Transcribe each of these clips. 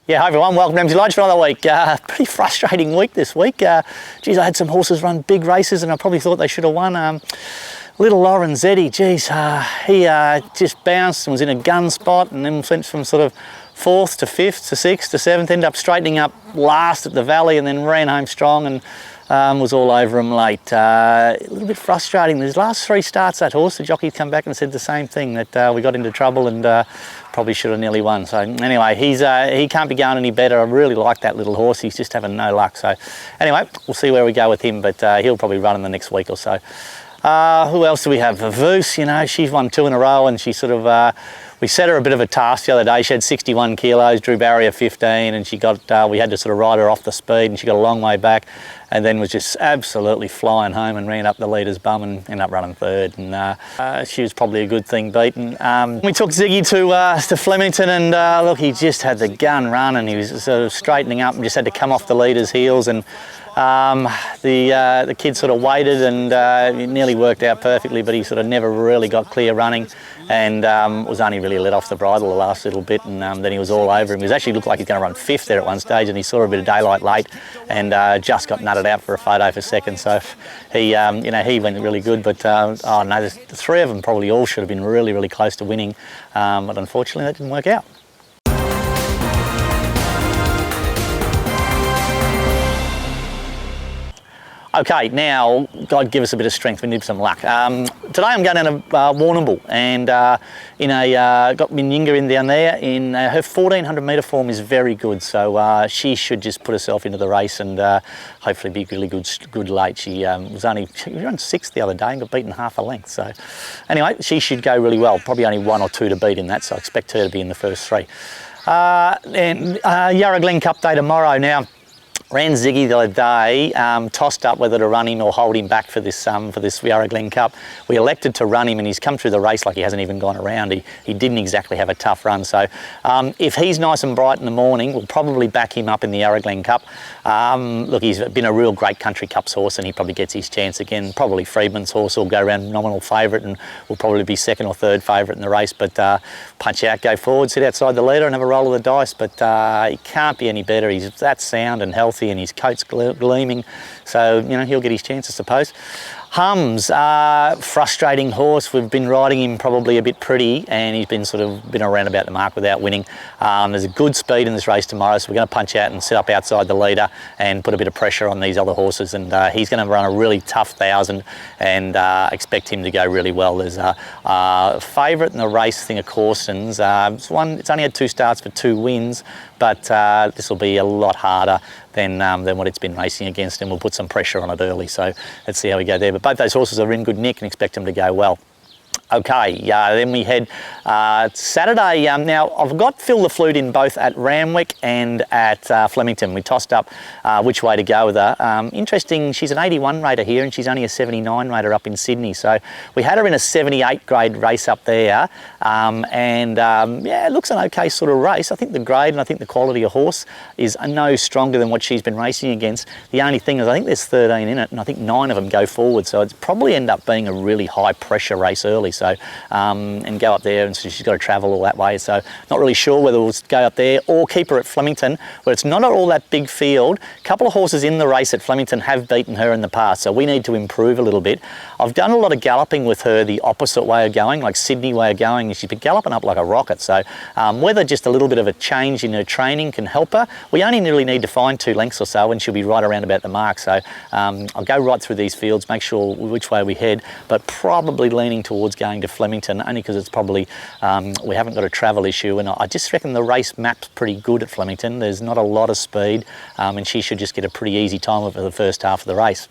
Yeah, hi everyone, welcome to Emsley Lodge for another week. Pretty frustrating week this week. Geez, I had some horses run big races and I probably thought they should have won. Little Lauren Ziggy, geez, he just bounced and was in a gun spot and then went from sort of 4th to 5th to 6th to 7th, ended up straightening up last at the Valley and then ran home strong and was all over him late. A little bit frustrating. These last 3 starts, that horse, the jockey come back and said the same thing, that we got into trouble and probably should have nearly won. So anyway, he can't be going any better. I really like that little horse. He's just having no luck. So anyway, we'll see where we go with him, but he'll probably run in the next week or so. Who else do we have? Voos, you know, she's won 2 in a row and she sort of, we set her a bit of a task the other day. She had 61 kilos, drew barrier 15 and she got, we had to sort of ride her off the speed and she got a long way back and then was just absolutely flying home and ran up the leader's bum and ended up running 3rd. And she was probably a good thing beaten. We took Ziggy to Flemington and look, he just had the gun run and he was sort of straightening up and just had to come off the leader's heels and the kid sort of waited and it nearly worked out perfectly, but he sort of never really got clear running and was only really let off the bridle the last little bit and then he was all over him. He actually looked like he's going to run 5th there at one stage and he saw a bit of daylight late and just got nutted out for a photo for 2nd. So he, you know, he went really good, but oh no, the 3 of them probably all should have been really, really close to winning, but unfortunately that didn't work out. Okay, now, God give us a bit of strength, we need some luck. Today I'm going down to Warrnambool and got Minyinga in down there. Her 1400 metre form is very good, so she should just put herself into the race and hopefully be really good late. She was ran 6th the other day and got beaten half a length. So anyway, she should go really well. Probably only 1 or 2 to beat in that, so I expect her to be in the first 3. And Yarra Glen Cup day tomorrow. Now, ran Ziggy the other day, tossed up whether to run him or hold him back for this Yarra Glen Cup. We elected to run him and he's come through the race like he hasn't even gone around. He didn't exactly have a tough run. So if he's nice and bright in the morning, we'll probably back him up in the Yarra Glen Cup. Look, he's been a real great Country Cups horse and he probably gets his chance again. Probably Freedman's horse will go around nominal favourite and will probably be 2nd or 3rd favourite in the race. But punch out, go forward, sit outside the leader and have a roll of the dice. But he can't be any better. He's that sound and healthy and his coat's gleaming, so you know he'll get his chance, I suppose. Hums, frustrating horse. We've been riding him probably a bit pretty and he's been around about the mark without winning. There's a good speed in this race tomorrow, so we're going to punch out and sit up outside the leader and put a bit of pressure on these other horses, and he's going to run a really tough 1000 and expect him to go really well. There's a favourite in the race, thing of Corson's. It's only had 2 starts for 2 wins, but this will be a lot harder than what it's been racing against, and we'll put some pressure on it early. So let's see how we go there. But both those horses are in good nick and expect them to go well. Okay, then we head Saturday. Now, I've got Fill the Flute in both at Randwick and at Flemington. We tossed up which way to go with her. Interesting, she's an 81 rater here and she's only a 79 rater up in Sydney. So we had her in a 78 grade race up there. Yeah, it looks an okay sort of race. I think the grade and I think the quality of horse is no stronger than what she's been racing against. The only thing is I think there's 13 in it and I think 9 of them go forward. So it's probably end up being a really high pressure race early. So, and go up there, and so she's got to travel all that way. So not really sure whether we'll go up there or keep her at Flemington, where it's not all that big field. A couple of horses in the race at Flemington have beaten her in the past, so we need to improve a little bit. I've done a lot of galloping with her the opposite way of going, like Sydney way of going, and she's been galloping up like a rocket. So whether just a little bit of a change in her training can help her, we only really need to find 2 lengths or so and she'll be right around about the mark. So I'll go right through these fields, make sure which way we head, but probably leaning towards going to Flemington only because it's probably we haven't got a travel issue, and I just reckon the race map's pretty good at Flemington. There's not a lot of speed and she should just get a pretty easy time of the first half of the race.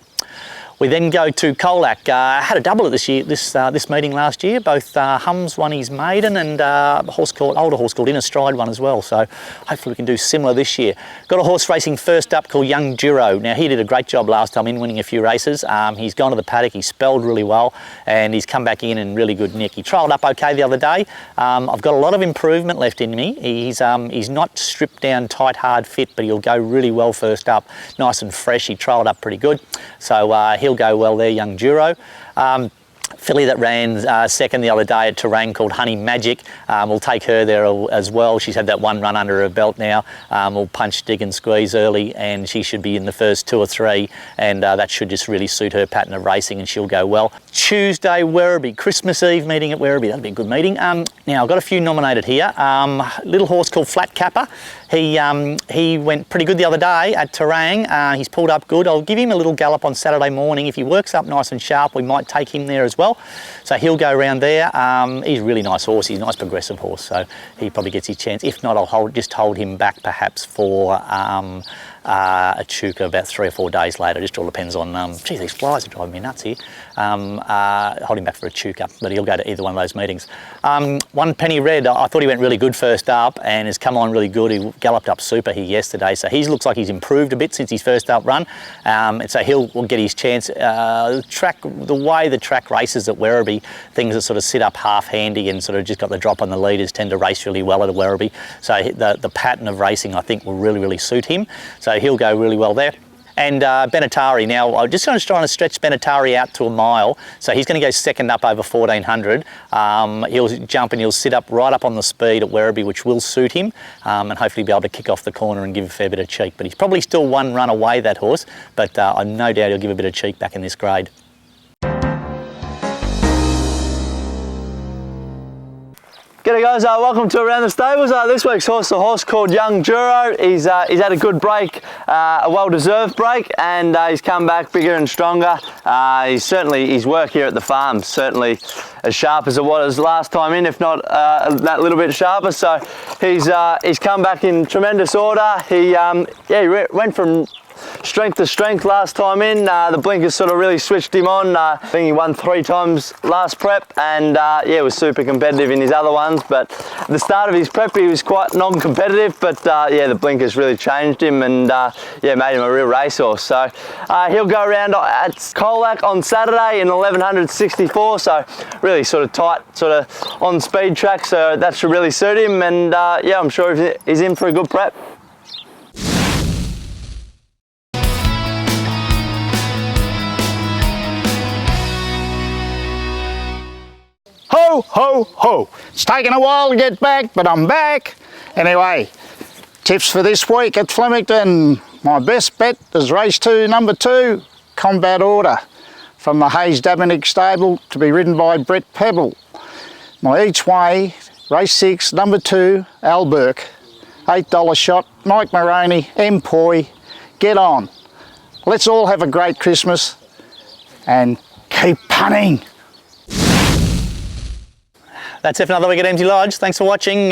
We then go to Colac. Had a double at this meeting last year. Both Hums won his maiden and older horse called In a Stride won as well. So hopefully we can do similar this year. Got a horse racing first up called Young Douro. Now he did a great job last time in winning a few races. He's gone to the paddock, he spelled really well and he's come back in really good nick. He trialled up okay the other day. I've got a lot of improvement left in me. He's not stripped down, tight, hard fit, but he'll go really well first up. Nice and fresh, he trialled up pretty good. So he'll go well there, Young Douro. filly that ran second the other day at Terang called Honey Magic. We'll take her there as well. She's had that one run under her belt now. We'll punch, dig and squeeze early, and she should be in the first 2 or 3, and that should just really suit her pattern of racing, and she'll go well. Tuesday, Werribee, Christmas Eve meeting at Werribee. That'll be a good meeting. Now, I've got a few nominated here. Little horse called Flat Kappa. He went pretty good the other day at Terang. He's pulled up good. I'll give him a little gallop on Saturday morning. If he works up nice and sharp, we might take him there as well. So he'll go around there. He's a really nice horse. He's a nice progressive horse, so he probably gets his chance. If not, I'll just hold him back perhaps for a Chuka about 3 or 4 days later. Just all depends on, geez, these flies are driving me nuts here. Hold him back for a Chuka, but he'll go to either one of those meetings. One Penny Red, I thought he went really good first up and has come on really good. He galloped up super here yesterday, so he looks like he's improved a bit since his first up run, and so will get his chance. The way the track races at Werribee, things that sort of sit up half handy and sort of just got the drop on the leaders tend to race really well at a Werribee. So the pattern of racing I think will really suit him. So he'll go really well there. And Benatari, now I'm just going to try and stretch Benatari out to a mile, so he's going to go second up over 1400. He'll jump and he'll sit up right up on the speed at Werribee, which will suit him, and hopefully be able to kick off the corner and give a fair bit of cheek. But he's probably still 1 run away, that horse, but I've no doubt he'll give a bit of cheek back in this grade. G'day guys, welcome to Around the Stables. This week's horse is a horse called Young Douro. He's had a good break, a well-deserved break, and he's come back bigger and stronger. His work here at the farm certainly as sharp as it was last time in, if not that little bit sharper. So he's come back in tremendous order. He went from strength to strength last time in. The blinkers sort of really switched him on. I think he won 3 times last prep, and was super competitive in his other ones. But at the start of his prep he was quite non-competitive, but the blinkers really changed him and made him a real racehorse. So he'll go around at Colac on Saturday in 1164, so really sort of tight, sort of on speed track, so that should really suit him, and I'm sure he's in for a good prep. Ho, ho, ho. It's taken a while to get back, but I'm back. Anyway, tips for this week at Flemington. My best bet is race 2, number 2, Combat Order, from the Hayes Dabinick stable to be ridden by Brett Pebble. My each way, race 6, number 2, Al Burke, $8 shot, Mike Moroney, M. Poi. Get on. Let's all have a great Christmas and keep punning. That's it for another week at Emsley Lodge. Thanks for watching.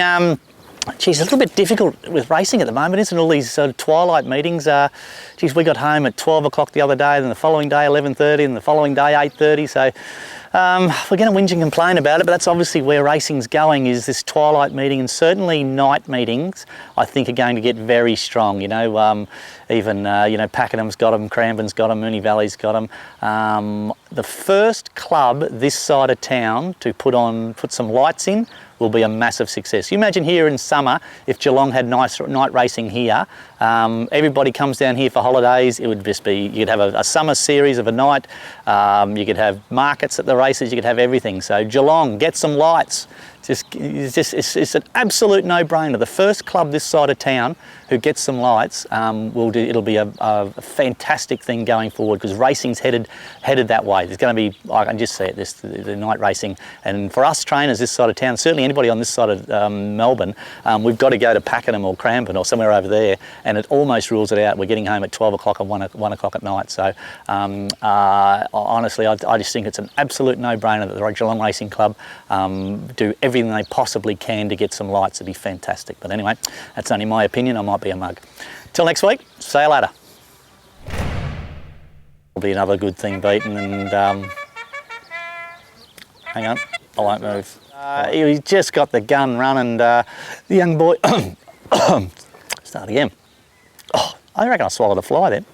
Geez, a little bit difficult with racing at the moment, isn't it? All these twilight meetings. Geez, we got home at 12 o'clock the other day, then the following day 11:30, and the following day 8:30. So we're going to whinge and complain about it, but that's obviously where racing's going, is this twilight meeting, and certainly night meetings I think are going to get very strong. Even Pakenham's got them, Cranbourne's got them, Moonee Valley's got them. The first club this side of town to put some lights in will be a massive success. You imagine here in summer, if Geelong had nice night racing here, everybody comes down here for holidays. It would just be, you could have a summer series of a night, you could have markets at the races, you could have everything. So Geelong, get some lights. It's an absolute no-brainer. The first club this side of town who gets some lights it'll be a fantastic thing going forward, because racing's headed that way. There's going to be, I can just see it, the night racing, and for us trainers this side of town, certainly anybody on this side of Melbourne, we've got to go to Pakenham or Cranbourne or somewhere over there, and it almost rules it out. We're getting home at 12 o'clock and 1 o'clock at night. So honestly, I just think it's an absolute no-brainer that the Geelong Racing Club do everything they possibly can to get some lights. It'd be fantastic. But anyway, that's only my opinion. I might be a mug. Till next week, see you later. Will be another good thing beaten, and hang on, I won't move. He just got the gun running, the young boy. Start again. Oh, I reckon I swallowed a fly then.